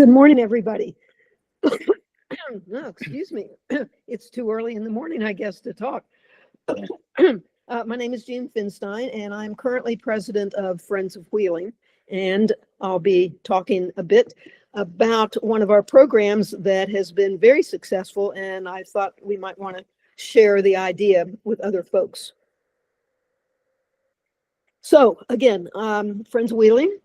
Good morning, everybody. No, excuse me. It's too early in the morning, I guess, to talk. My name is Jean Finstein, and I'm currently president of Friends of Wheeling. And I'll be talking a bit about one of our programs that has been very successful, and I thought we might want to share the idea with other folks. So again, Friends of Wheeling.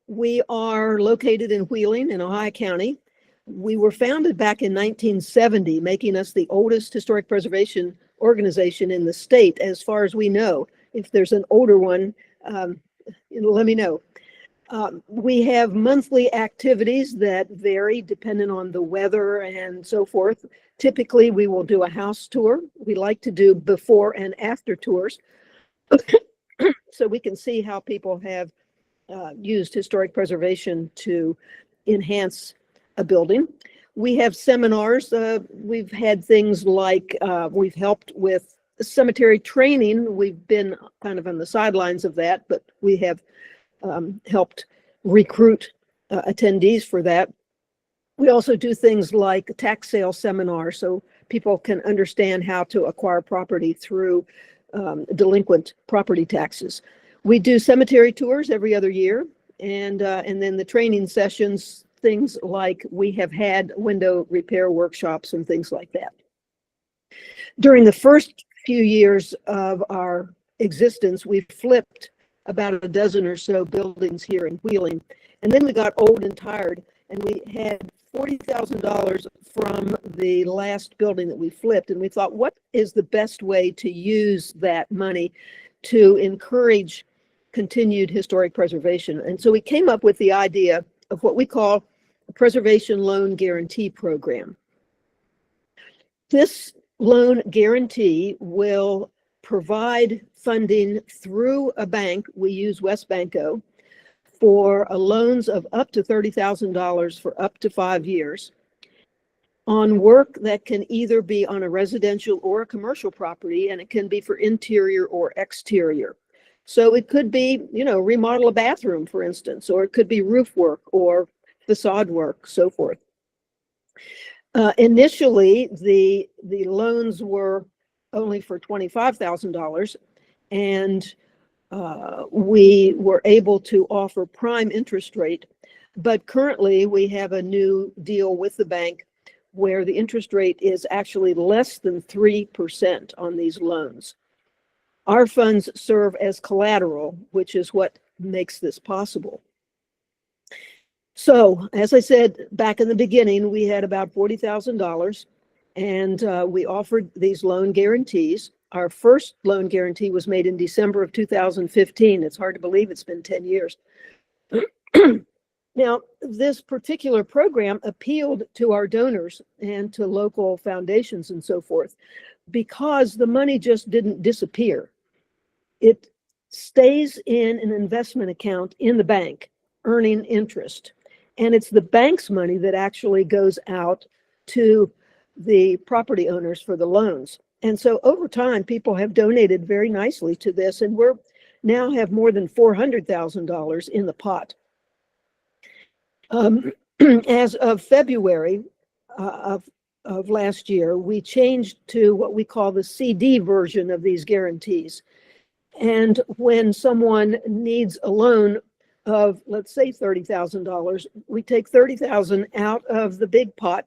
We are located in Wheeling in Ohio County. We were founded back in 1970, making us the oldest historic preservation organization in the state, as far as we know. If there's an older one, let me know. We have monthly activities that vary depending on the weather and so forth. Typically, we will do a house tour. We like to do before and after tours so we can see how people have used historic preservation to enhance a building. We have seminars. We've had things like we've helped with cemetery training. We've been kind of on the sidelines of that, but we have helped recruit attendees for that. We also do things like tax sale seminars so people can understand how to acquire property through delinquent property taxes. We do cemetery tours every other year, and then the training sessions, things like we have had window repair workshops and things like that. During the first few years of our existence, we flipped about a dozen or so buildings here in Wheeling, and then we got old and tired, and we had $40,000 from the last building that we flipped, and we thought, what is the best way to use that money to encourage continued historic preservation? And so we came up with the idea of what we call a preservation loan guarantee program. This loan guarantee will provide funding through a bank. We use WestBanco for loans of up to $30,000 for up to 5 years on work that can either be on a residential or a commercial property, and it can be for interior or exterior. So it could be, remodel a bathroom, for instance, or it could be roof work or facade work, so forth. Initially, the loans were only for $25,000, and we were able to offer prime interest rate. But currently, we have a new deal with the bank where the interest rate is actually less than 3% on these loans. Our funds serve as collateral, which is what makes this possible. So, as I said, back in the beginning, we had about $40,000, and we offered these loan guarantees. Our first loan guarantee was made in December of 2015. It's hard to believe it's been 10 years. Now, this particular program appealed to our donors and to local foundations and so forth because the money just didn't disappear. It stays in an investment account in the bank, earning interest. And it's the bank's money that actually goes out to the property owners for the loans. And so over time, people have donated very nicely to this, and we're now have more than $400,000 in the pot. As of February of last year, we changed to what we call the CD version of these guarantees. And when someone needs a loan of, let's say, $30,000, we take $30,000 out of the big pot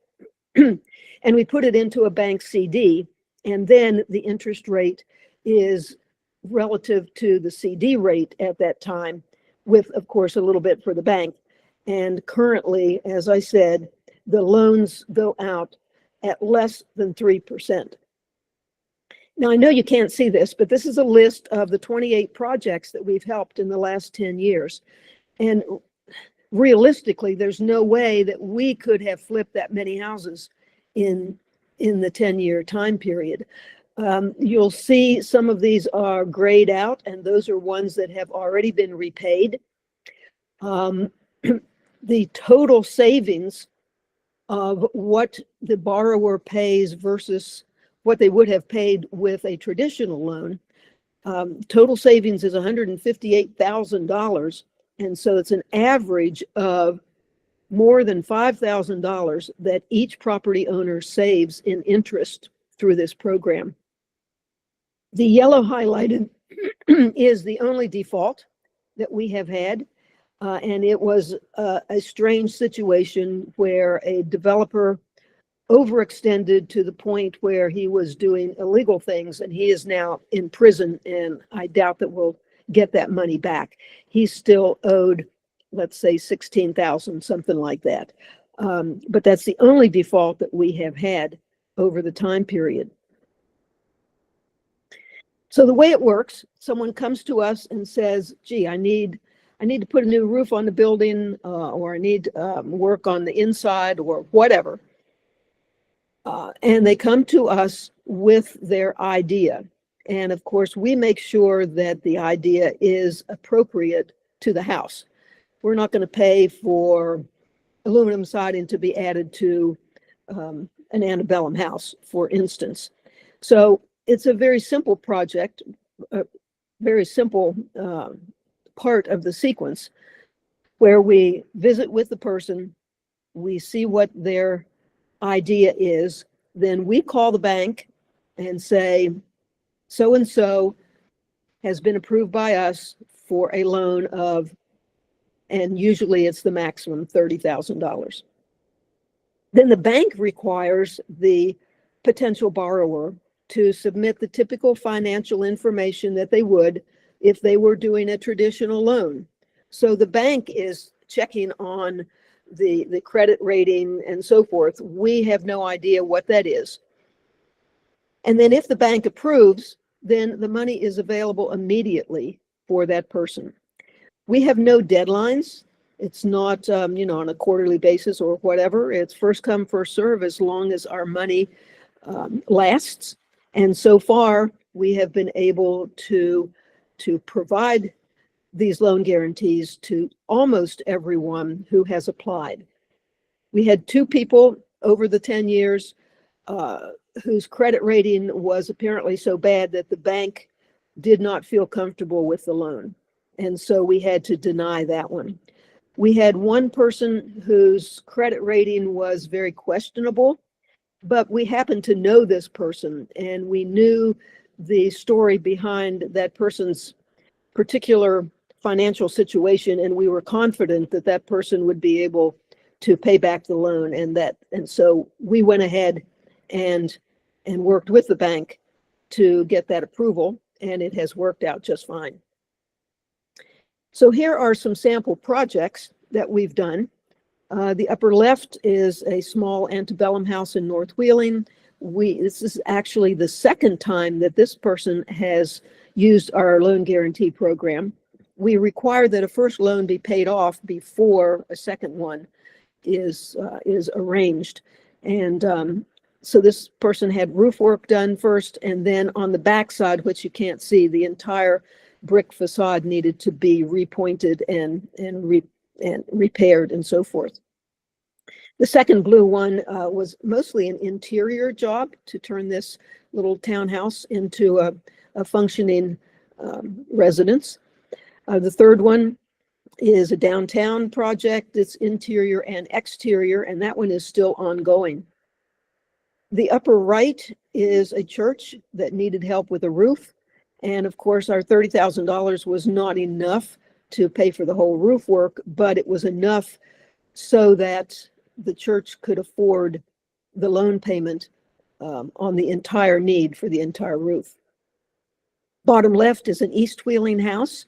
and we put it into a bank CD, and then the interest rate is relative to the CD rate at that time, with, of course, a little bit for the bank. And currently, as I said, the loans go out at less than 3%. Now, I know you can't see this, but this is a list of the 28 projects that we've helped in the last 10 years. And realistically, there's no way that we could have flipped that many houses in the 10-year time period. You'll see some of these are grayed out, and those are ones that have already been repaid. The total savings of what the borrower pays versus what they would have paid with a traditional loan, total savings is $158,000. And so it's an average of more than $5,000 that each property owner saves in interest through this program. The yellow highlighted is the only default that we have had. And it was a strange situation where a developer overextended to the point where he was doing illegal things, and he is now in prison, and I doubt that we'll get that money back. He's still owed, let's say, 16,000, something like that. But that's the only default that we have had over the time period. So the way it works, someone comes to us and says, gee, I need to put a new roof on the building, or I need work on the inside, or whatever. And they come to us with their idea. And of course, we make sure that the idea is appropriate to the house. We're not going to pay for aluminum siding to be added to an antebellum house, for instance. So it's a very simple project, a very simple part of the sequence, where we visit with the person, we see what their idea is, then we call the bank and say, so-and-so has been approved by us for a loan of, and usually it's the maximum $30,000. Then the bank requires the potential borrower to submit the typical financial information that they would if they were doing a traditional loan. So the bank is checking on the credit rating and so forth. We have no idea what that is. And then if the bank approves, then the money is available immediately for that person. We have no deadlines. It's not, on a quarterly basis or whatever. It's first come, first serve, as long as our money lasts. And so far, we have been able to provide these loan guarantees to almost everyone who has applied. We had 2 people over the 10 years whose credit rating was apparently so bad that the bank did not feel comfortable with the loan. And so we had to deny that one. We had 1 person whose credit rating was very questionable, but we happened to know this person, and we knew the story behind that person's particular financial situation, and we were confident that that person would be able to pay back the loan, and so we went ahead and worked with the bank to get that approval, and it has worked out just fine. So here are some sample projects that we've done. The upper left is a small antebellum house in North Wheeling. This is actually the second time that this person has used our loan guarantee program. We require that a first loan be paid off before a second one is arranged. And so this person had roof work done first, and then on the backside, which you can't see, the entire brick facade needed to be repointed and repaired and so forth. The second blue one was mostly an interior job to turn this little townhouse into a functioning residence. The third one is a downtown project. It's interior and exterior, and that one is still ongoing. The upper right is a church that needed help with a roof. And of course, our $30,000 was not enough to pay for the whole roof work, but it was enough so that the church could afford the loan payment on the entire need for the entire roof. Bottom left is an East Wheeling house.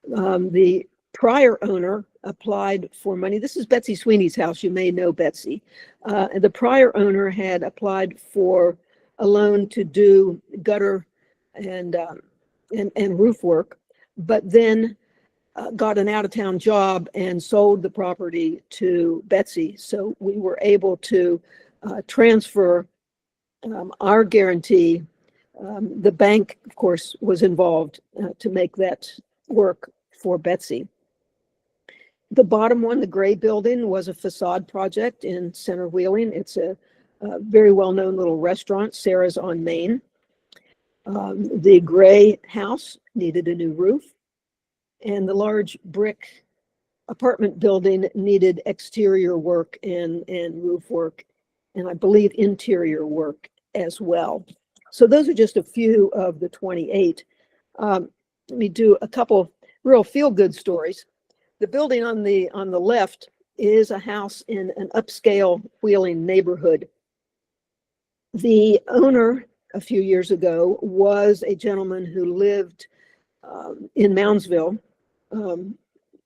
The prior owner applied for money. This is Betsy Sweeney's house. You may know Betsy. The prior owner had applied for a loan to do gutter and roof work, but then got an out-of-town job and sold the property to Betsy. So we were able to transfer our guarantee. The bank, of course, was involved to make that work for Betsy. The bottom one, the gray building, was a facade project in Center Wheeling. It's a very well-known little restaurant, Sarah's on Main. The gray house needed a new roof, and the large brick apartment building needed exterior work and roof work, and I believe interior work as well. So those are just a few of the 28. Let me do a couple real feel-good stories. The building on the left is a house in an upscale Wheeling neighborhood. The owner a few years ago was a gentleman who lived in Moundsville.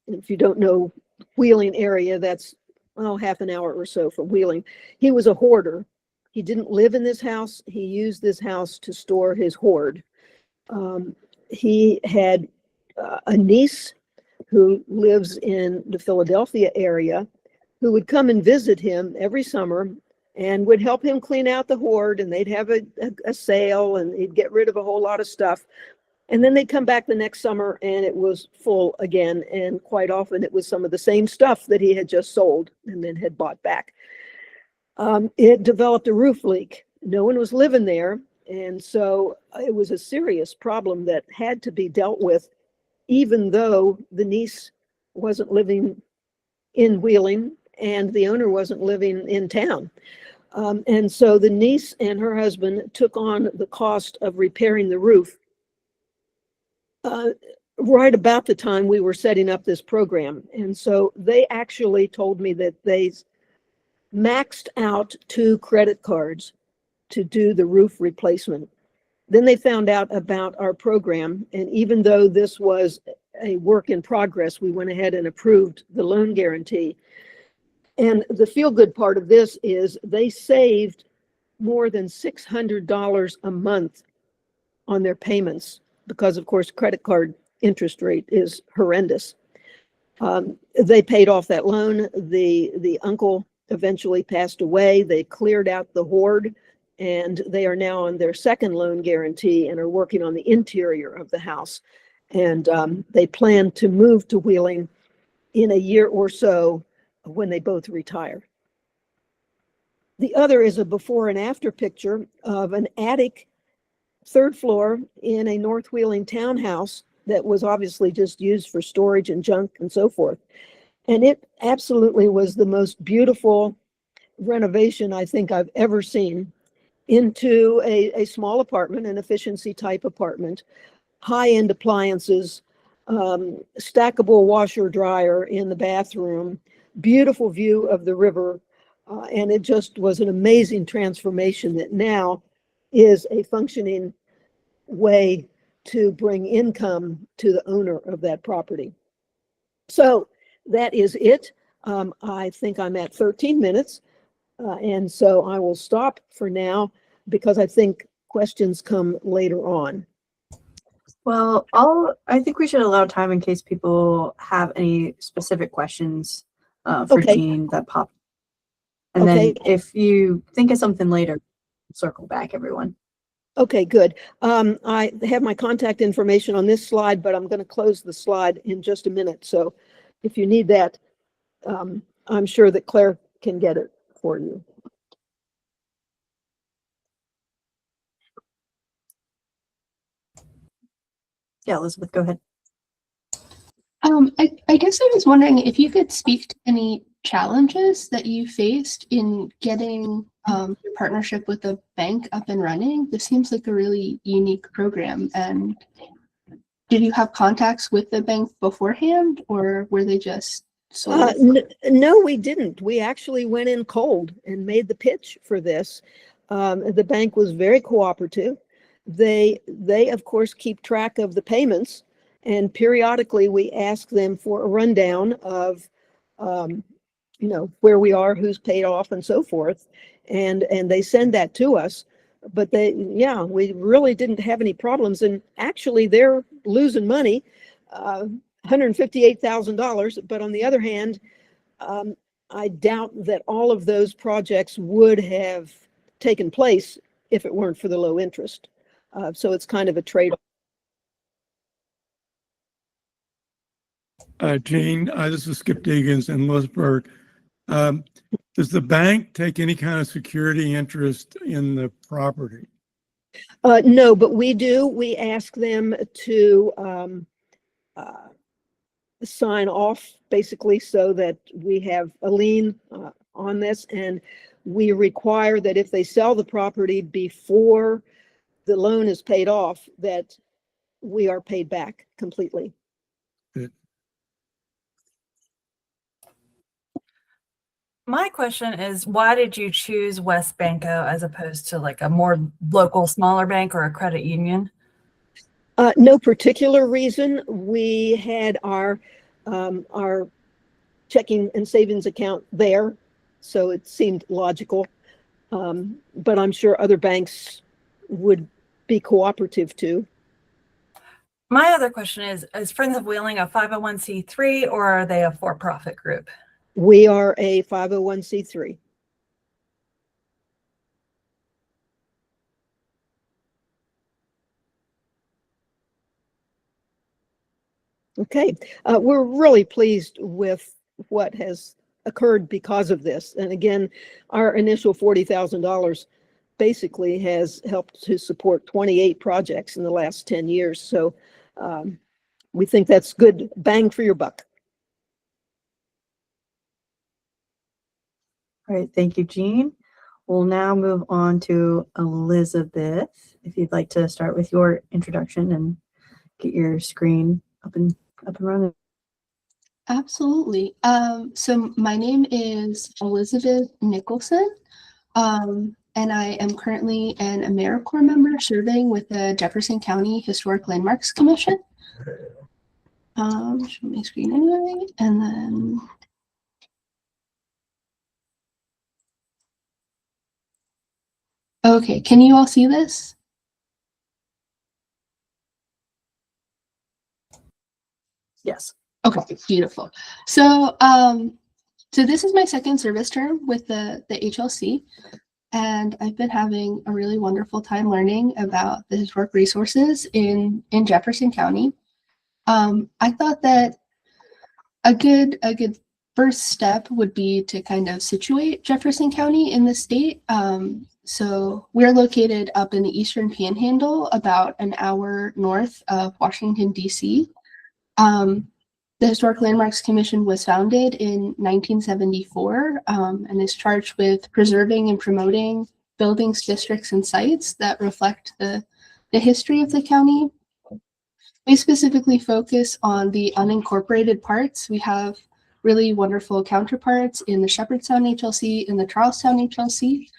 If you don't know Wheeling area, that's half an hour or so from Wheeling. He was a hoarder. He didn't live in this house. He used this house to store his hoard. He had a niece who lives in the Philadelphia area who would come and visit him every summer and would help him clean out the hoard, and they'd have a sale, and he'd get rid of a whole lot of stuff. And then they'd come back the next summer and it was full again. And quite often it was some of the same stuff that he had just sold and then had bought back. It developed a roof leak. No one was living there. And so it was a serious problem that had to be dealt with, even though the niece wasn't living in Wheeling and the owner wasn't living in town. And so the niece and her husband took on the cost of repairing the roof right about the time we were setting up this program. And so they actually told me that they maxed out 2 credit cards to do the roof replacement. Then they found out about our program, and even though this was a work in progress, we went ahead and approved the loan guarantee. And the feel-good part of this is they saved more than $600 a month on their payments, because of course credit card interest rate is horrendous. They paid off that loan. The uncle eventually passed away. They cleared out the hoard, and they are now on their second loan guarantee and are working on the interior of the house. And they plan to move to Wheeling in a year or so when they both retire. The other is a before and after picture of an attic, 3rd floor in a North Wheeling townhouse that was obviously just used for storage and junk and so forth. And it absolutely was the most beautiful renovation I think I've ever seen into a small apartment, an efficiency type apartment, high-end appliances, stackable washer dryer in the bathroom, beautiful view of the river. And it just was an amazing transformation that now is a functioning way to bring income to the owner of that property. So that is it. I think I'm at 13 minutes. And so I will stop for now because I think questions come later on. Well, I think we should allow time in case people have any specific questions for Okay. Jean that pop. And then if you think of something later, circle back, everyone. Okay, good. I have my contact information on this slide, but I'm going to close the slide in just a minute. So if you need that, I'm sure that Claire can get it for you. Yeah, Elizabeth, go ahead. I guess I was wondering if you could speak to any challenges that you faced in getting your partnership with the bank up and running. This seems like a really unique program. And did you have contacts with the bank beforehand, or were they just sold? No, we didn't. We actually went in cold and made the pitch for this. The bank was very cooperative. They of course keep track of the payments, and periodically we ask them for a rundown of where we are, who's paid off, and so forth, and they send that to us. But we really didn't have any problems, and actually they're losing money, $158,000. But on the other hand, I doubt that all of those projects would have taken place if it weren't for the low interest. So it's kind of a trade-off. Jean, this is Skip Deegans in Lewisburg. Does the bank take any kind of security interest in the property? No, but we do. We ask them to sign off basically so that we have a lien on this, and we require that if they sell the property before the loan is paid off, that we are paid back completely. My question is, why did you choose West Banco as opposed to like a more local, smaller bank or a credit union? No particular reason. We had our checking and savings account there, so it seemed logical. But I'm sure other banks would be cooperative too. My other question is Friends of Wheeling a 501c3 or are they a for-profit group? We are a 501c3. Okay, we're really pleased with what has occurred because of this. And again, our initial $40,000 basically has helped to support 28 projects in the last 10 years. So we think that's good bang for your buck. All right, thank you, Jean. We'll now move on to Elizabeth. If you'd like to start with your introduction and get your screen up and running. Absolutely. So my name is Elizabeth Nicholson, and I am currently an AmeriCorps member serving with the Jefferson County Historic Landmarks Commission. Show my screen anyway, and then okay, can you all see this? Yes. Okay, beautiful. So, so this is my second service term with the HLC, and I've been having a really wonderful time learning about the historic resources in Jefferson County. I thought that a good first step would be to kind of situate Jefferson County in the state. So we're located up in the Eastern Panhandle, about an hour north of Washington, D.C. The Historic Landmarks Commission was founded in 1974 and is charged with preserving and promoting buildings, districts, and sites that reflect the history of the county. We specifically focus on the unincorporated parts. We have really wonderful counterparts in the Shepherdstown HLC and the Charlestown HLC.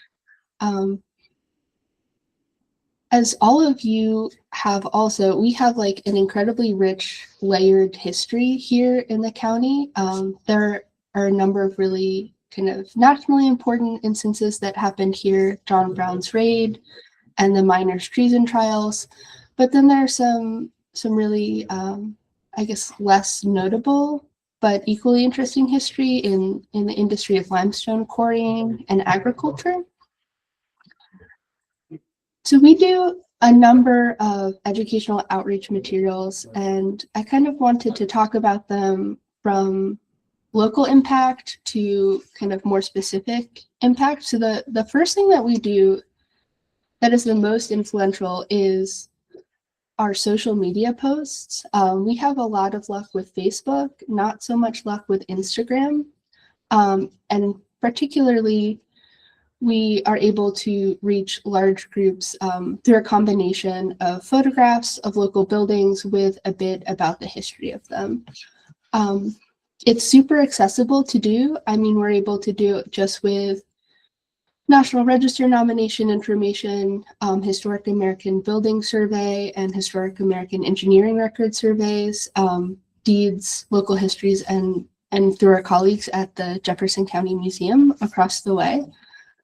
As all of you have also, we have like an incredibly rich layered history here in the county. There are a number of really kind of nationally important instances that happened here, John Brown's raid and the miners' treason trials. But then there are some really, I guess, less notable but equally interesting history in the industry of limestone quarrying and agriculture. So we do a number of educational outreach materials, and I kind of wanted to talk about them from local impact to kind of more specific impact. So the first thing that we do that is the most influential is our social media posts. We have a lot of luck with Facebook, not so much luck with Instagram. And particularly, we are able to reach large groups through a combination of photographs of local buildings with a bit about the history of them. It's super accessible to do. I mean, we're able to do it just with National Register nomination information, Historic American Building Survey, and Historic American Engineering Record surveys, deeds, local histories, and through our colleagues at the Jefferson County Museum across the way.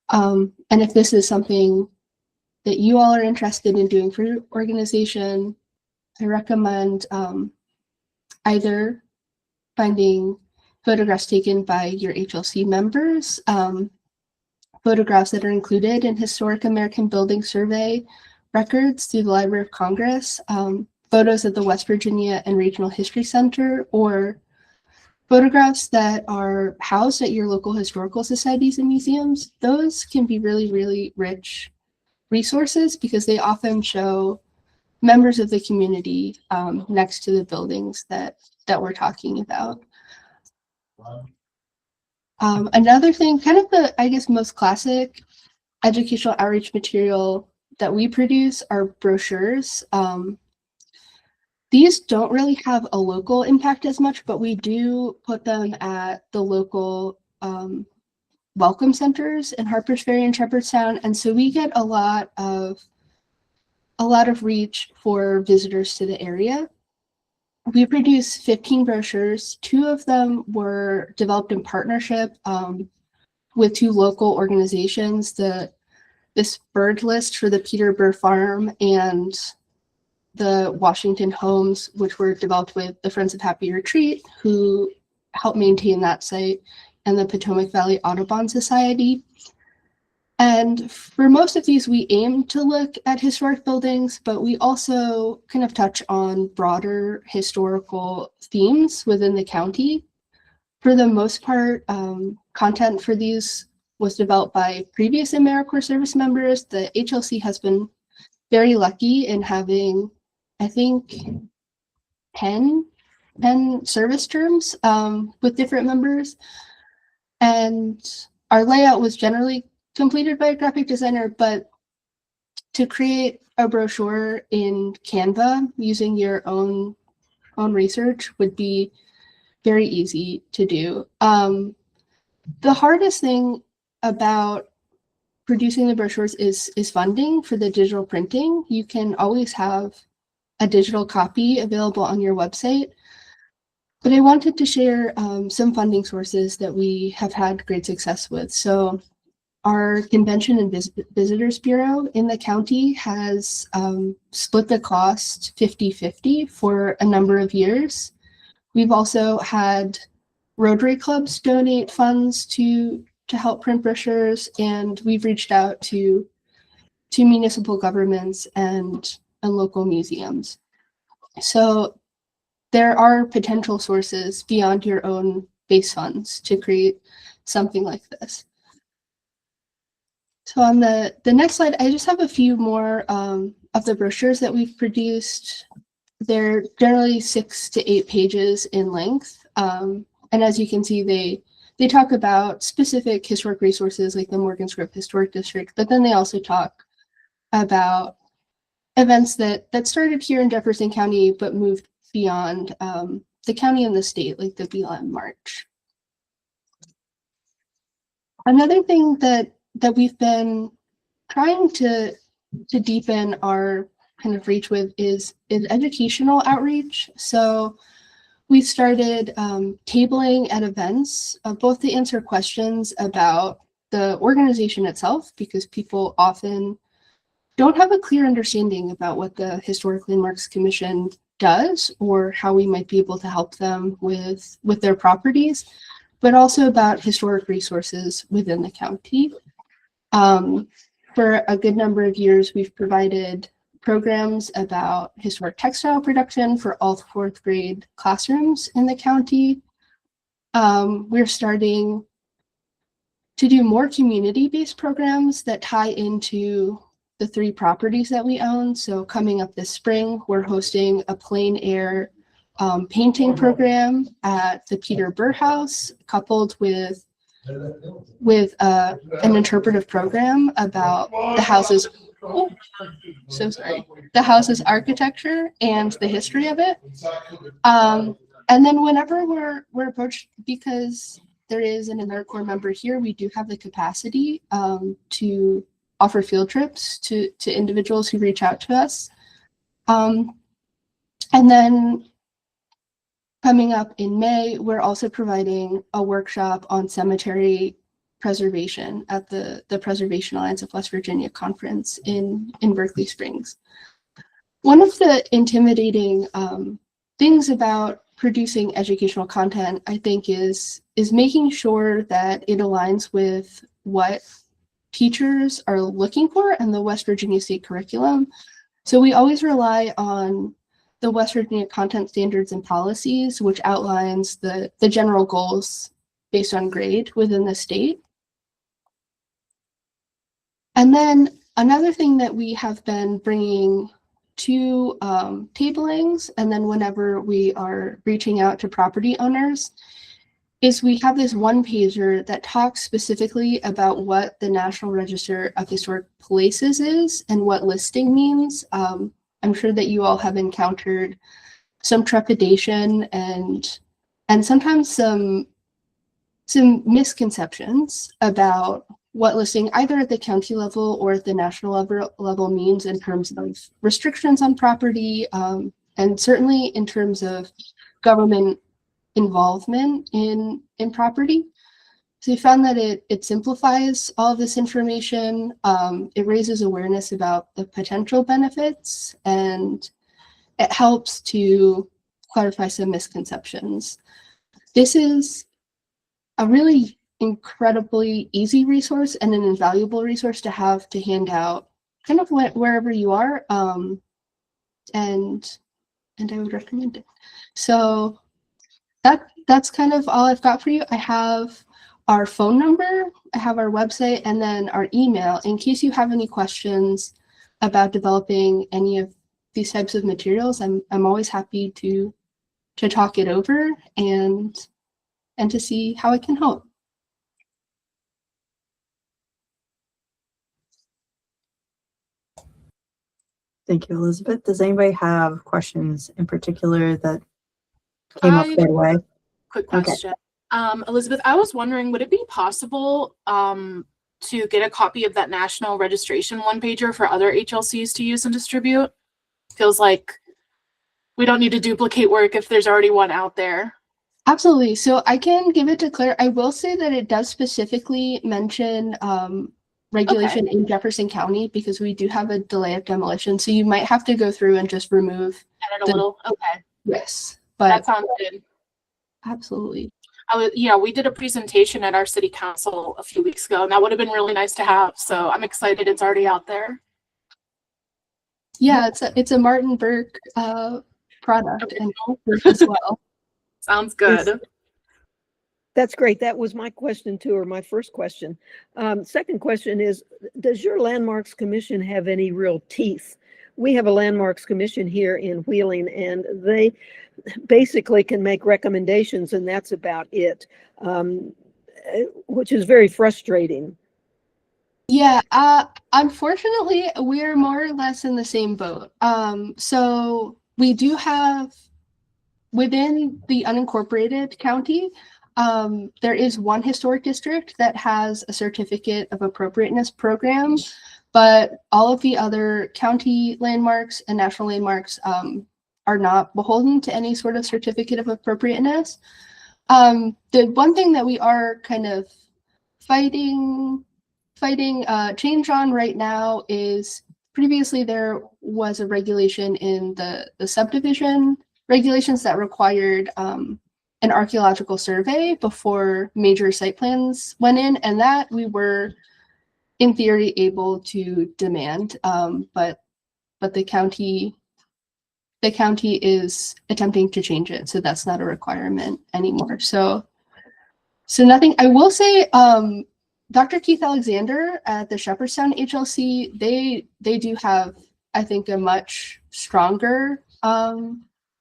And if this is something that you all are interested in doing for your organization, I recommend either finding photographs taken by your HLC members, photographs that are included in Historic American Building Survey records through the Library of Congress, photos at the West Virginia and Regional History Center, or photographs that are housed at your local historical societies and museums. Those can be really, really rich resources because they often show members of the community next to the buildings that we're talking about. Another thing, kind of the, I guess, most classic educational outreach material that we produce are brochures. These don't really have a local impact as much, but we do put them at the local welcome centers in Harpers Ferry and Shepherdstown, and so we get a lot of reach for visitors to the area. We produce 15 brochures. 2 of them were developed in partnership with 2 local organizations, this bird list for the Peter Burr Farm and the Washington Homes, which were developed with the Friends of Happy Retreat, who helped maintain that site, and the Potomac Valley Audubon Society. And for most of these, we aim to look at historic buildings, but we also kind of touch on broader historical themes within the county. For the most part, content for these was developed by previous AmeriCorps service members. The HLC has been very lucky in having, I think, 10 service terms with different members. And our layout was generally completed by a graphic designer, but to create a brochure in Canva using your own research would be very easy to do. The hardest thing about producing the brochures is funding for the digital printing. You can always have a digital copy available on your website, but I wanted to share some funding sources that we have had great success with. So our Convention and Visitors Bureau in the county has split the cost 50-50 for a number of years. We've also had Rotary clubs donate funds to help print brochures, and we've reached out to municipal governments and local museums. So there are potential sources beyond your own base funds to create something like this. So on the next slide, I just have a few more of the brochures that we've produced. They're generally 6 to 8 pages in length. And as you can see, they talk about specific historic resources like the Morgan's Grove Historic District, but then they also talk about events that started here in Jefferson County but moved beyond the county and the state, like the BLM March. Another thing that we've been trying to deepen our kind of reach with is educational outreach. So we started tabling at events, both to answer questions about the organization itself, because people often don't have a clear understanding about what the Historic Landmarks Commission does or how we might be able to help them with their properties, but also about historic resources within the county. For a good number of years, we've provided programs about historic textile production for all 4th grade classrooms in the county. We're starting to do more community-based programs that tie into the 3 properties that we own. So coming up this spring, we're hosting a plein air painting program at the Peter Burr House, coupled with an interpretive program about the house's the house's architecture and the history of it. And then whenever we're approached, because there is an AmeriCorps member here, we do have the capacity to offer field trips to individuals who reach out to us. And then coming up in May, we're also providing a workshop on cemetery preservation at the Preservation Alliance of West Virginia conference in Berkeley Springs. One of the intimidating things about producing educational content, I think, is making sure that it aligns with what teachers are looking for and the West Virginia state curriculum. So we always rely on the West Virginia Content Standards and Policies, which outlines the general goals based on grade within the state. And then another thing that we have been bringing two tablings, and then whenever we are reaching out to property owners, is we have this one pager that talks specifically about what the National Register of Historic Places is and what listing means. I'm sure that you all have encountered some trepidation and sometimes some misconceptions about what listing either at the county level or at the national level means in terms of restrictions on property, and certainly in terms of government involvement in property. So we found that it simplifies all of this information. It raises awareness about the potential benefits, and it helps to clarify some misconceptions. This is a really incredibly easy resource and an invaluable resource to have to hand out kind of wherever you are. And I would recommend it. So that's kind of all I've got for you. I have our phone number, I have our website, and then our email in case you have any questions about developing any of these types of materials. I'm always happy to talk it over and to see how I can help. Thank you, Elizabeth. Does anybody have questions in particular that came up right away? Quick Okay. question. Elizabeth, I was wondering, would it be possible to get a copy of that national registration one-pager for other HLCs to use and distribute? Feels like we don't need to duplicate work if there's already one out there. Absolutely. So I can give it to Claire. I will say that it does specifically mention regulation in Jefferson County because we do have a delay of demolition. So you might have to go through and just remove Edit a little. Okay, yes, that but sounds good. absolutely. We did a presentation at our city council a few weeks ago, and that would have been really nice to have. So I'm excited it's already out there. Yeah, it's a Martin Burke product and as well. Sounds good. That's great. That was my question too, or my first question. Second question is, does your Landmarks Commission have any real teeth? We have a Landmarks Commission here in Wheeling, and they basically can make recommendations, and that's about it, which is very frustrating. Yeah, unfortunately, we're more or less in the same boat. So we do have within the unincorporated county, there is one historic district that has a certificate of appropriateness program, but all of the other county landmarks and national landmarks are not beholden to any sort of certificate of appropriateness. The one thing that we are kind of fighting change on right now is previously there was a regulation in the subdivision regulations that required an archaeological survey before major site plans went in, and that we were in theory able to demand, but the county is attempting to change it, so that's not a requirement anymore. So nothing. I will say Dr. Keith Alexander at the Shepherdstown HLC, they do have, I think, a much stronger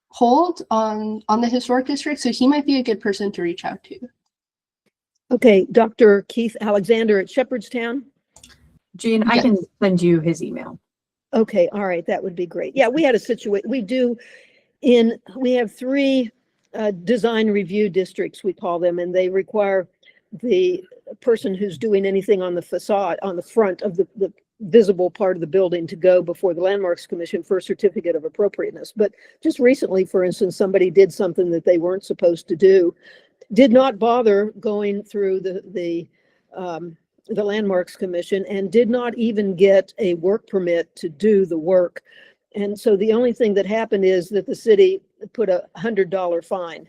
hold on the historic district, so he might be a good person to reach out to. Okay, Dr. Keith Alexander at Shepherdstown. Jean, I can send you his email. Okay, all right, that would be great. Yeah, we had a situation, we have three design review districts, we call them, and they require the person who's doing anything on the facade, on the front of the visible part of the building, to go before the Landmarks Commission for a certificate of appropriateness. But just recently, for instance, somebody did something that they weren't supposed to do, did not bother going through the Landmarks Commission, and did not even get a work permit to do the work. And so the only thing that happened is that the city put a $100 fine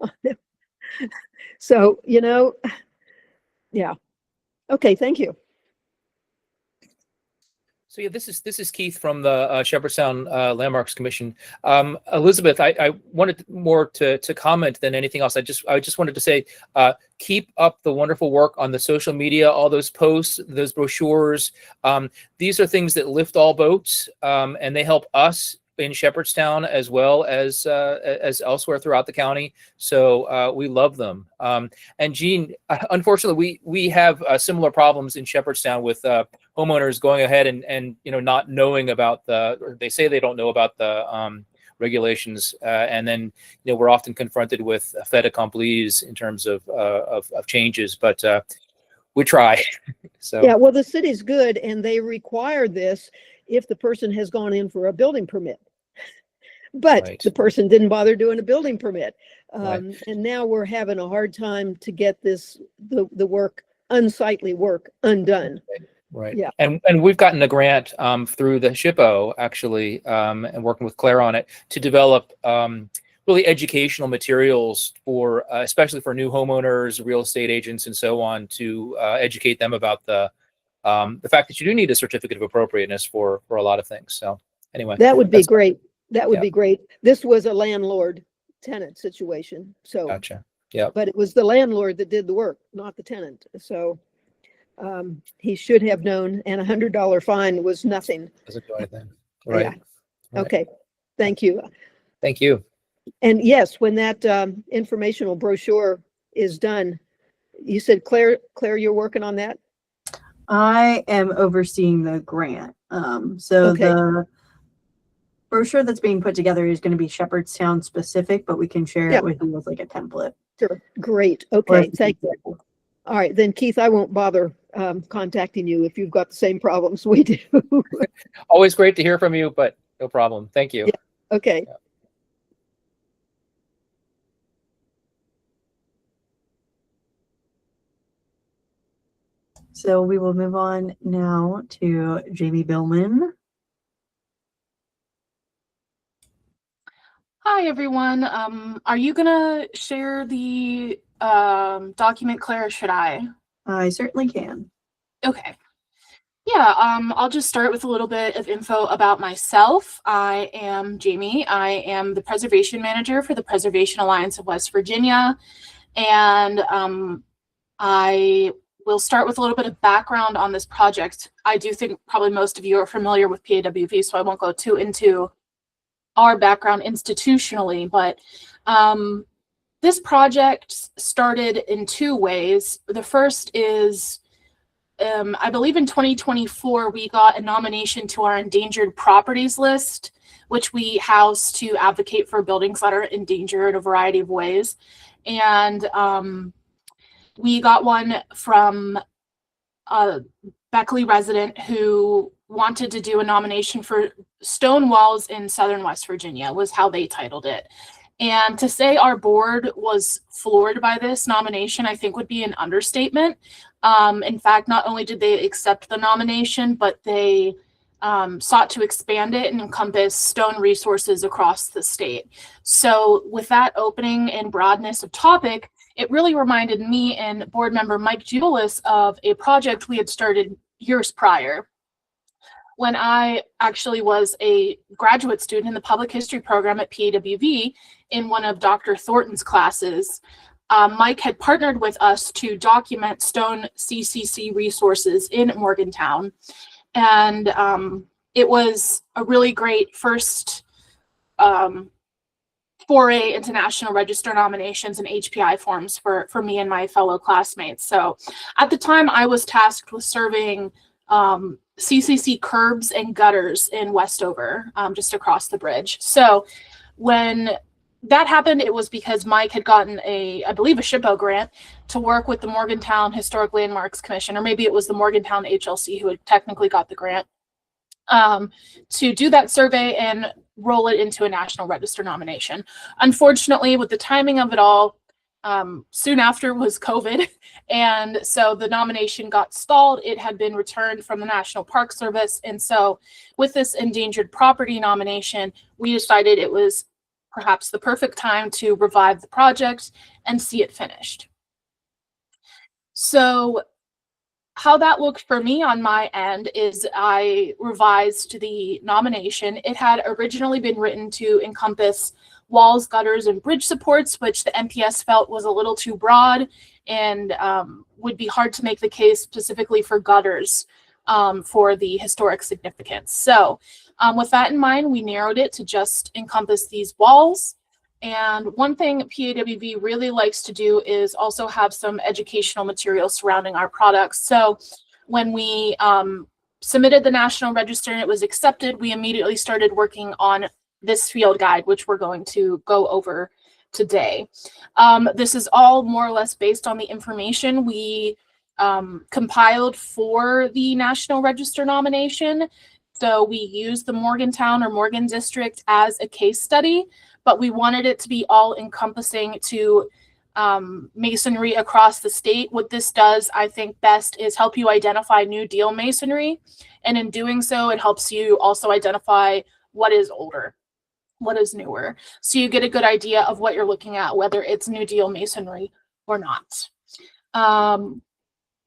on them. So, yeah. Okay, thank you. So yeah, this is Keith from the Shepherdstown Landmarks Commission. Elizabeth, I wanted more to comment than anything else. I just wanted to say, keep up the wonderful work on the social media, all those posts, those brochures. These are things that lift all boats, and they help us in Shepherdstown as well as elsewhere throughout the county. So we love them. And Jean, unfortunately, we have similar problems in Shepherdstown with homeowners going ahead and not knowing about or they say they don't know about the regulations, and then we're often confronted with fait accomplis in terms of changes. But we try. So Yeah, well, the city's good, and they require this if the person has gone in for a building permit. But Right. the person didn't bother doing a building permit. Right. And now we're having a hard time to get the work, unsightly work, undone. Right. Yeah. And we've gotten a grant through the SHPO actually, and working with Claire on it to develop really educational materials for especially for new homeowners, real estate agents, and so on, to educate them about the fact that you do need a certificate of appropriateness for a lot of things. So anyway, That would be that's- great. That would Yeah. be great. This was a landlord tenant situation. So, Gotcha. Yeah. but it was the landlord that did the work, not the tenant. So he should have known, and $100 fine was nothing. Doesn't do anything. Right. Yeah. Right. Okay. Thank you. Thank you. And yes, when that informational brochure is done, you said, Claire, you're working on that? I am overseeing the grant. So Okay. the brochure that's being put together is going to be Shepherdstown specific, but we can share Yeah. it with you as like a template. Sure. Great. or Okay. as an Thank you. example. All right. Then Keith, I won't bother contacting you if you've got the same problems we do. Always great to hear from you, but no problem. Thank you. Yeah. Okay. Yeah. So we will move on now to Jamie Billman. Hi, everyone. Are you gonna share the document, Claire, or should I? I certainly can. Okay. Yeah, I'll just start with a little bit of info about myself. I am Jamie. I am the preservation manager for the Preservation Alliance of West Virginia. And I will start with a little bit of background on this project. I do think probably most of you are familiar with PAWV, so I won't go too into our background institutionally, but this project started in two ways. The first is, I believe in 2024, we got a nomination to our endangered properties list, which we house to advocate for buildings that are endangered in a variety of ways. And we got one from a Beckley resident who wanted to do a nomination for stone walls in southern West Virginia, was how they titled it. And to say our board was floored by this nomination, I think would be an understatement. In fact, not only did they accept the nomination, but they sought to expand it and encompass stone resources across the state. So with that opening and broadness of topic, it really reminded me and board member Mike Julis of a project we had started years prior, when I actually was a graduate student in the public history program at PAWV in one of Dr. Thornton's classes. Mike had partnered with us to document stone CCC resources in Morgantown. And it was a really great first foray into National Register nominations and HPI forms for me and my fellow classmates. So at the time, I was tasked with serving CCC curbs and gutters in Westover, just across the bridge. So when that happened, it was because Mike had gotten I believe a SHPO grant to work with the Morgantown Historic Landmarks Commission, or maybe it was the Morgantown HLC who had technically got the grant, to do that survey and roll it into a National Register nomination. Unfortunately, with the timing of it all, soon after was COVID, and so the nomination got stalled. It had been returned from the National Park Service, and so with this endangered property nomination, we decided it was perhaps the perfect time to revive the project and see it finished. So how that looked for me on my end is I revised the nomination. It had originally been written to encompass walls, gutters, and bridge supports, which the NPS felt was a little too broad and would be hard to make the case specifically for gutters for the historic significance. So with that in mind, we narrowed it to just encompass these walls. And one thing PAWB really likes to do is also have some educational material surrounding our products. So when we submitted the National Register and it was accepted, we immediately started working on this field guide, which we're going to go over today. This is all more or less based on the information we compiled for the National Register nomination. So we used the Morgantown or Morgan District as a case study, but we wanted it to be all encompassing to masonry across the state. What this does, I think, best is help you identify New Deal masonry. And in doing so, it helps you also identify what is older, what is newer. So you get a good idea of what you're looking at, whether it's New Deal masonry or not.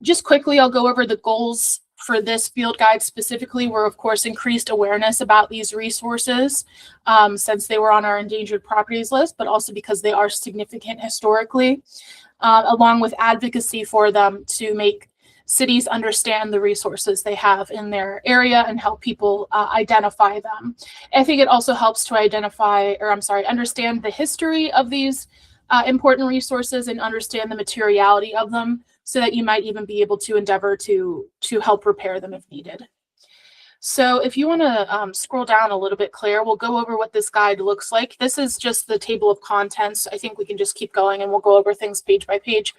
Just quickly, I'll go over the goals for this field guide specifically. Were, of course, increased awareness about these resources since they were on our endangered properties list, but also because they are significant historically, along with advocacy for them to make cities understand the resources they have in their area and help people identify them. I think it also helps to understand the history of these important resources and understand the materiality of them, so that you might even be able to endeavor to help repair them if needed. So if you want to scroll down a little bit, Claire, we'll go over what this guide looks like. This is just the table of contents. I think we can just keep going and we'll go over things page by page.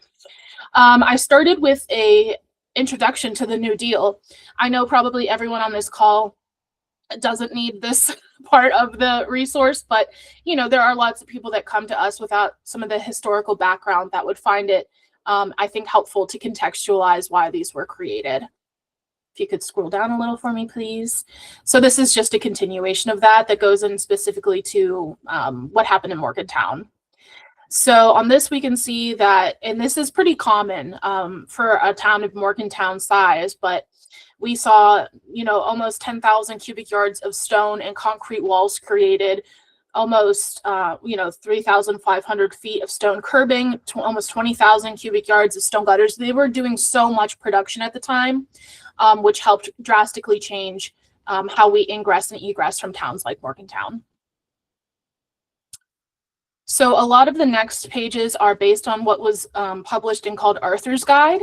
I started with a introduction to the New Deal. I know probably everyone on this call doesn't need this part of the resource, but there are lots of people that come to us without some of the historical background that would find it I think helpful to contextualize why these were created. If you could scroll down a little for me, please. So this is just a continuation of that goes in specifically to what happened in Morgantown. So on this, we can see that, and this is pretty common for a town of Morgantown size, but we saw, almost 10,000 cubic yards of stone and concrete walls created, almost 3,500 feet of stone curbing, almost 20,000 cubic yards of stone gutters. They were doing so much production at the time, which helped drastically change how we ingress and egress from towns like Morgantown. So a lot of the next pages are based on what was published and called Arthur's Guide.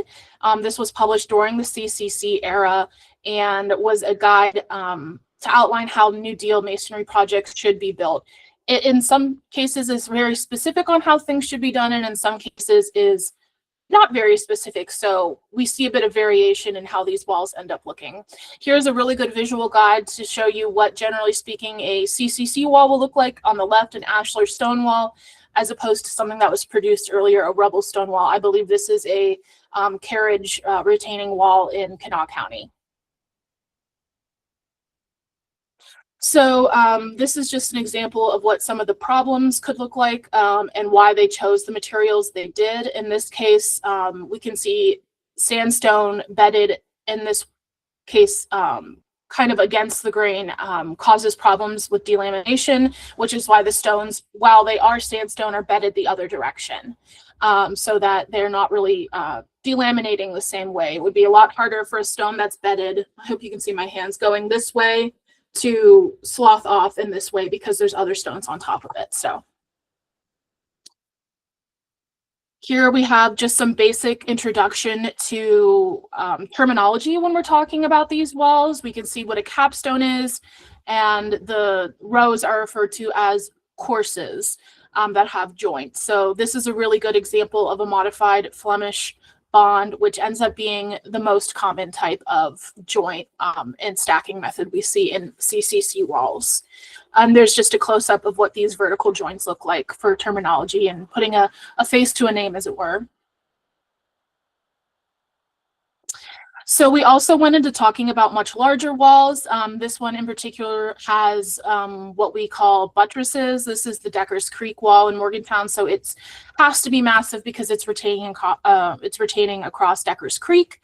This was published during the CCC era and was a guide to outline how New Deal masonry projects should be built. It, in some cases, is very specific on how things should be done, and in some cases is not very specific. So we see a bit of variation in how these walls end up looking. Here's a really good visual guide to show you what, generally speaking, a CCC wall will look like. On the left, an ashlar stone wall, as opposed to something that was produced earlier, a rubble stone wall. I believe this is a carriage retaining wall in Kanawha County. So this is just an example of what some of the problems could look like and why they chose the materials they did. In this case, we can see sandstone bedded, in this case, kind of against the grain, causes problems with delamination, which is why the stones, while they are sandstone, are bedded the other direction, so that they're not really delaminating the same way. It would be a lot harder for a stone that's bedded, I hope you can see my hands going this way, to slough off in this way because there's other stones on top of it. So here we have just some basic introduction to terminology when we're talking about these walls. We can see what a capstone is, and the rows are referred to as courses that have joints. So this is a really good example of a modified Flemish bond, which ends up being the most common type of joint and stacking method we see in CCC walls. There's just a close-up of what these vertical joints look like for terminology and putting a face to a name, as it were. So we also went into talking about much larger walls. This one in particular has what we call buttresses. This is the Deckers Creek wall in Morgantown, so it has to be massive because it's retaining across Deckers Creek.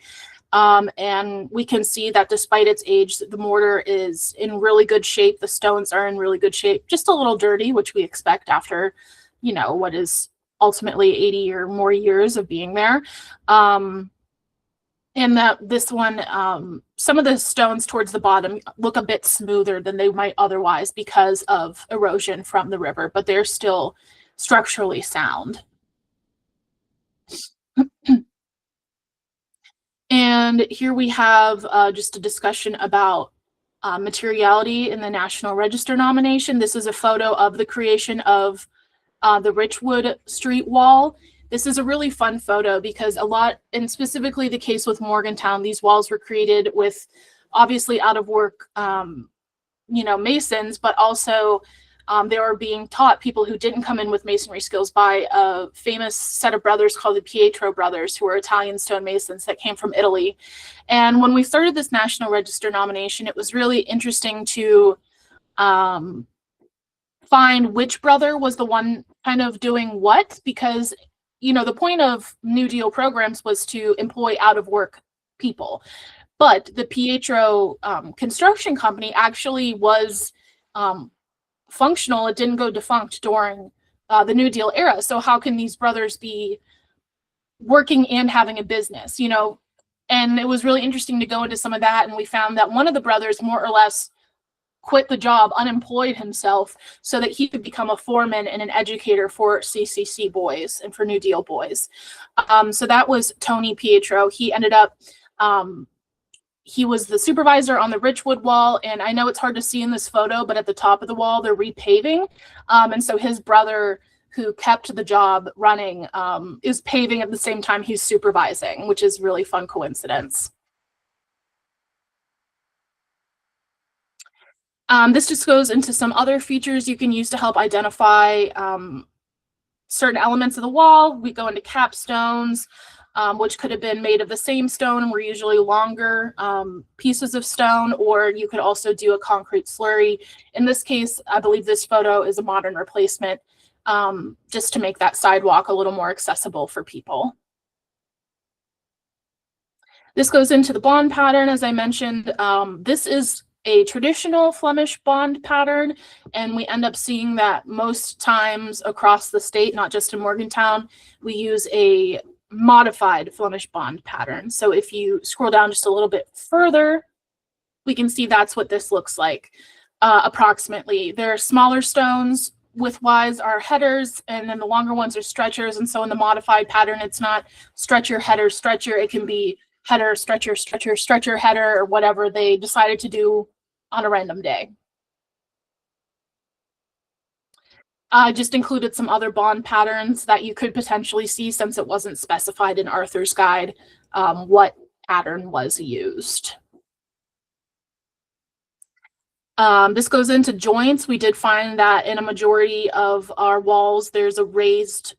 And we can see that despite its age, the mortar is in really good shape. The stones are in really good shape, just a little dirty, which we expect after, you know, what is ultimately 80 or more years of being there. And that this one, some of the stones towards the bottom look a bit smoother than they might otherwise because of erosion from the river, but they're still structurally sound. And here we have just a discussion about materiality in the National Register nomination. This is a photo of the creation of the Richwood Street wall. This is a really fun photo because a lot, and specifically the case with Morgantown, these walls were created with obviously out of work, you know, masons, but also they were being taught, people who didn't come in with masonry skills, by a famous set of brothers called the Pietro brothers, who were Italian stonemasons that came from Italy. And when we started this National Register nomination, it was really interesting to find which brother was the one kind of doing what, because, you know, the point of New Deal programs was to employ out of work people. But the Pietro construction company actually was functional. It didn't go defunct during the New Deal era. So how can these brothers be working and having a business, you know? And it was really interesting to go into some of that. And we found that one of the brothers more or less quit the job, unemployed himself, so that he could become a foreman and an educator for CCC boys and for New Deal boys. So that was Tony Pietro. He ended up, he was the supervisor on the Richwood wall. And I know it's hard to see in this photo, but at the top of the wall, they're repaving. And so his brother, who kept the job running, is paving at the same time he's supervising, which is really fun coincidence. This just goes into some other features you can use to help identify certain elements of the wall. We go into capstones, which could have been made of the same stone and were usually longer pieces of stone, or you could also do a concrete slurry. In this case, I believe this photo is a modern replacement, just to make that sidewalk a little more accessible for people. This goes into the bond pattern, as I mentioned. This is a traditional Flemish bond pattern, and we end up seeing that most times across the state, not just in Morgantown, we use a modified Flemish bond pattern. So if you scroll down just a little bit further, we can see that's what this looks like approximately. There are smaller stones. Widthwise are headers, and then the longer ones are stretchers. And so in the modified pattern, it's not stretcher, header, stretcher. It can be header, stretcher, stretcher, stretcher, header, or whatever they decided to do on a random day. I just included some other bond patterns that you could potentially see, since it wasn't specified in Arthur's guide what pattern was used. This goes into joints. We did find that in a majority of our walls, there's a raised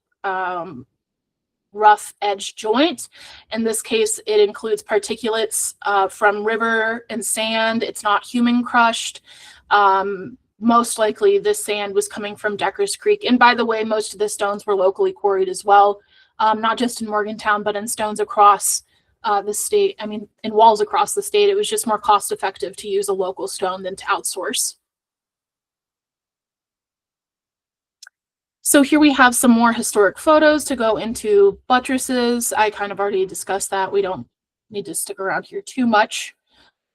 rough edge joint. In this case, it includes particulates from river and sand. It's not human crushed. Most likely this sand was coming from Decker's Creek. And by the way, most of the stones were locally quarried as well, not just in Morgantown, but in stones across the state. I mean, in walls across the state. It was just more cost effective to use a local stone than to outsource. So here we have some more historic photos to go into buttresses. I kind of already discussed that. We don't need to stick around here too much.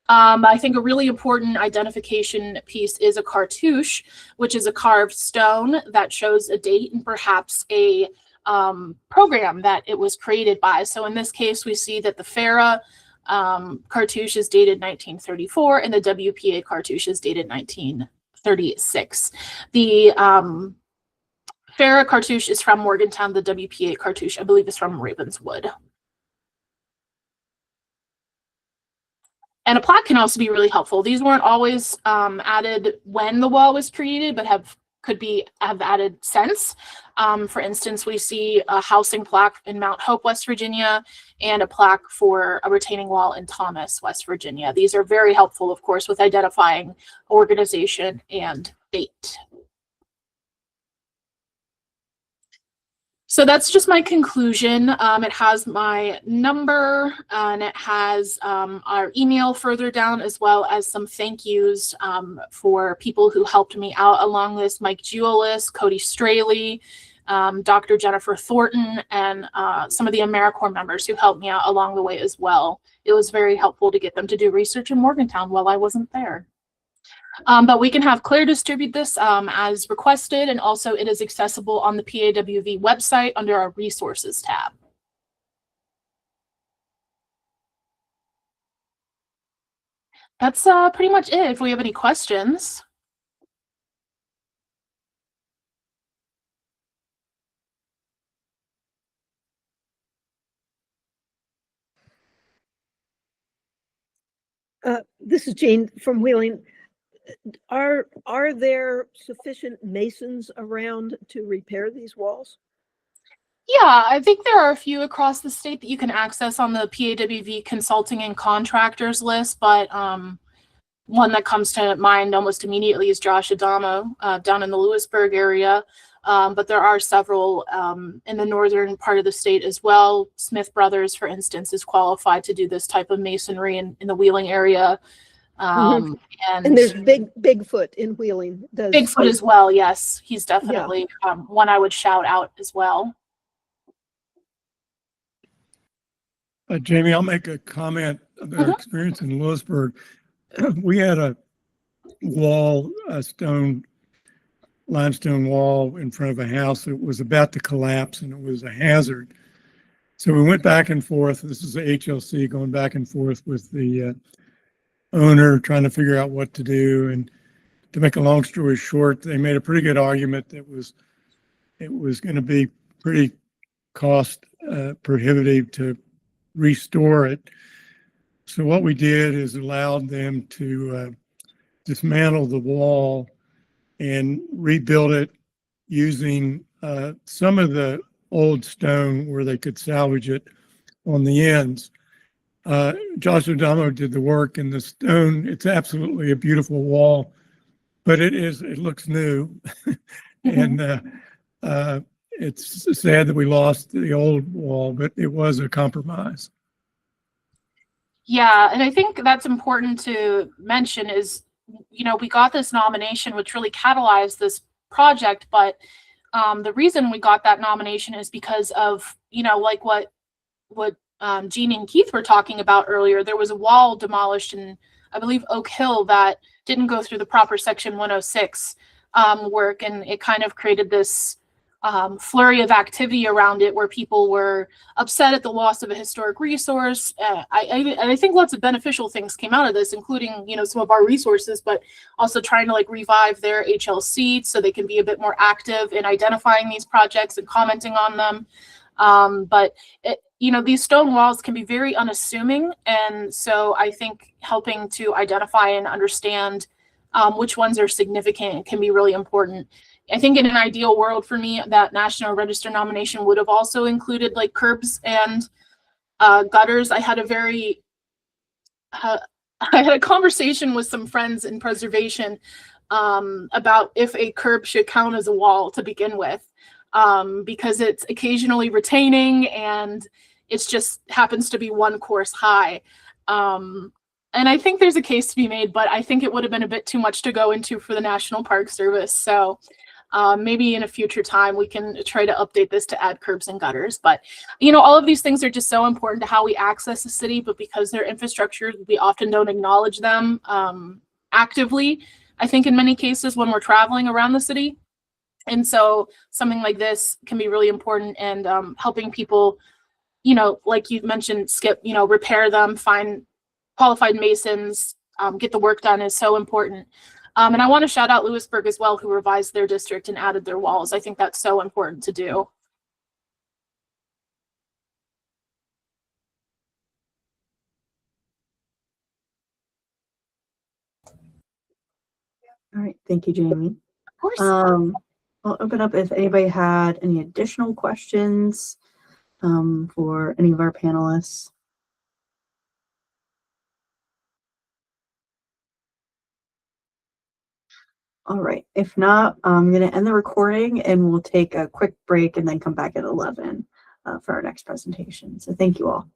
I think a really important identification piece is a cartouche, which is a carved stone that shows a date and perhaps a program that it was created by. So in this case, we see that the FARA cartouche is dated 1934 and the WPA cartouche is dated 1936. The FARA cartouche is from Morgantown. The WPA cartouche, I believe, is from Ravenswood. And a plaque can also be really helpful. These weren't always added when the wall was created, but have added since. For instance, we see a housing plaque in Mount Hope, West Virginia, and a plaque for a retaining wall in Thomas, West Virginia. These are very helpful, of course, with identifying organization and date. So that's just my conclusion. It has my number and it has our email further down, as well as some thank yous for people who helped me out along this: Mike Juelis, Cody Straley, Dr. Jennifer Thornton, and some of the AmeriCorps members who helped me out along the way as well. It was very helpful to get them to do research in Morgantown while I wasn't there. But we can have Claire distribute this as requested, and also it is accessible on the PAWV website under our resources tab. That's pretty much it. If we have any questions. This is Jane from Wheeling. Are there sufficient masons around to repair these walls? Yeah, I think there are a few across the state that you can access on the PAWV consulting and contractors list, but one that comes to mind almost immediately is Josh Adamo down in the Lewisburg area. But there are several in the northern part of the state as well. Smith Brothers, for instance, is qualified to do this type of masonry in the Wheeling area. And there's Bigfoot in Wheeling. Bigfoot as well, yes. He's definitely one I would shout out as well. Jamie, I'll make a comment about experience in Lewisburg. We had a wall, a limestone wall in front of a house that was about to collapse, and it was a hazard. So we went back and forth. This is the HLC going back and forth with the owner, trying to figure out what to do. And to make a long story short, they made a pretty good argument that it was going to be pretty cost prohibitive to restore it. So what we did is allowed them to dismantle the wall and rebuild it using some of the old stone where they could salvage it on the ends. Josh Adamo did the work, and the stone, it's absolutely a beautiful wall, but it looks new. And it's sad that we lost the old wall, but it was a compromise. Yeah, and I think that's important to mention is, you know, we got this nomination, which really catalyzed this project, but the reason we got that nomination is because of, you know, like what Jean and Keith were talking about earlier. There was a wall demolished in, I believe, Oak Hill that didn't go through the proper Section 106 work, and it kind of created this flurry of activity around it where people were upset at the loss of a historic resource. I think lots of beneficial things came out of this, including, you know, some of our resources, but also trying to like revive their HLC so they can be a bit more active in identifying these projects and commenting on them. But you know, these stone walls can be very unassuming, and so I think helping to identify and understand which ones are significant can be really important. I think in an ideal world for me, that National Register nomination would have also included like curbs and gutters. I had a conversation with some friends in preservation about if a curb should count as a wall to begin with, because it's occasionally retaining and it's just happens to be one course high. And I think there's a case to be made, but I think it would have been a bit too much to go into for the National Park Service. So maybe in a future time, we can try to update this to add curbs and gutters. But, you know, all of these things are just so important to how we access the city, but because they're infrastructure, we often don't acknowledge them actively, I think, in many cases when we're traveling around the city. And so something like this can be really important, and helping people, you know, like you mentioned, Skip, you know, repair them, find qualified masons, get the work done is so important. And I want to shout out Lewisburg as well, who revised their district and added their walls. I think that's so important to do. All right, thank you, Jamie. Of course. I'll open up if anybody had any additional questions for any of our panelists. All right. If not, I'm going to end the recording and we'll take a quick break and then come back at 11 for our next presentation. So thank you all.